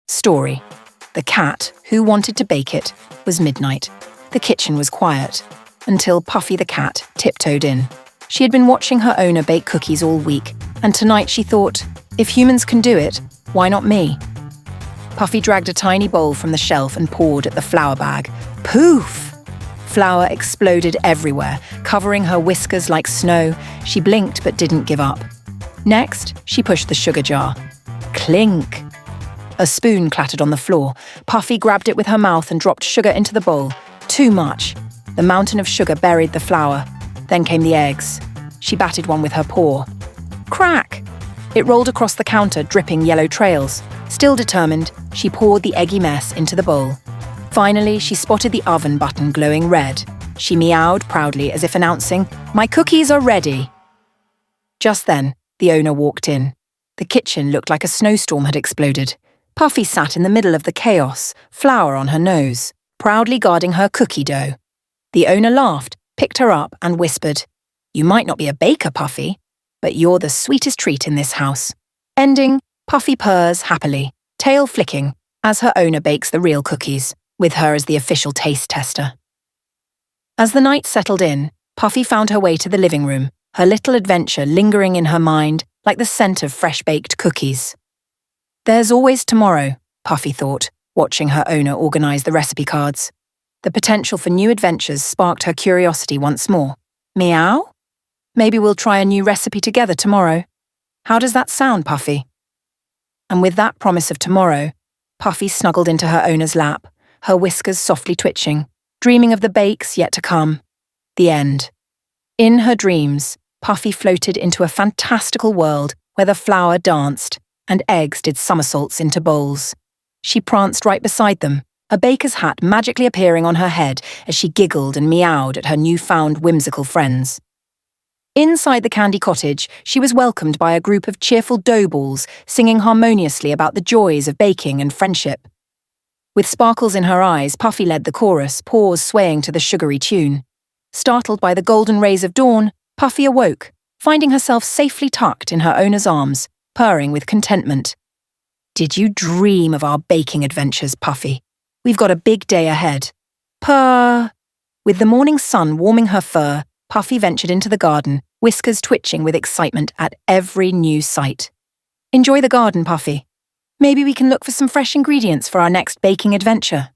Story. The cat, who wanted to bake it, was midnight. The kitchen was quiet, until Puffy the cat tiptoed in. She had been watching her owner bake cookies all week, and tonight she thought, if humans can do it, why not me? Puffy dragged a tiny bowl from the shelf and poured at the flour bag. Poof! Flour exploded everywhere, covering her whiskers like snow. She blinked but didn't give up. Next, she pushed the sugar jar. Clink! A spoon clattered on the floor. Puffy grabbed it with her mouth and dropped sugar into the bowl. Too much. The mountain of sugar buried the flour. Then came the eggs. She batted one with her paw. Crack! It rolled across the counter, dripping yellow trails. Still determined, she poured the eggy mess into the bowl. Finally, she spotted the oven button glowing red. She meowed proudly as if announcing, "My cookies are ready." Just then, the owner walked in. The kitchen looked like a snowstorm had exploded. Puffy sat in the middle of the chaos, flour on her nose, proudly guarding her cookie dough. The owner laughed, picked her up and whispered, "You might not be a baker, Puffy, but you're the sweetest treat in this house." Ending, Puffy purrs happily, tail flicking, as her owner bakes the real cookies, with her as the official taste tester. As the night settled in, Puffy found her way to the living room, her little adventure lingering in her mind like the scent of fresh-baked cookies. There's always tomorrow, Puffy thought, watching her owner organize the recipe cards. The potential for new adventures sparked her curiosity once more. Meow? Maybe we'll try a new recipe together tomorrow. How does that sound, Puffy? And with that promise of tomorrow, Puffy snuggled into her owner's lap, her whiskers softly twitching, dreaming of the bakes yet to come. The end. In her dreams, Puffy floated into a fantastical world where the flour danced and eggs did somersaults into bowls. She pranced right beside them, a baker's hat magically appearing on her head as she giggled and meowed at her newfound whimsical friends. Inside the candy cottage, she was welcomed by a group of cheerful dough balls singing harmoniously about the joys of baking and friendship. With sparkles in her eyes, Puffy led the chorus, paws swaying to the sugary tune. Startled by the golden rays of dawn, Puffy awoke, finding herself safely tucked in her owner's arms, purring with contentment. Did you dream of our baking adventures, Puffy? We've got a big day ahead. Purr! With the morning sun warming her fur, Puffy ventured into the garden, whiskers twitching with excitement at every new sight. Enjoy the garden, Puffy. Maybe we can look for some fresh ingredients for our next baking adventure.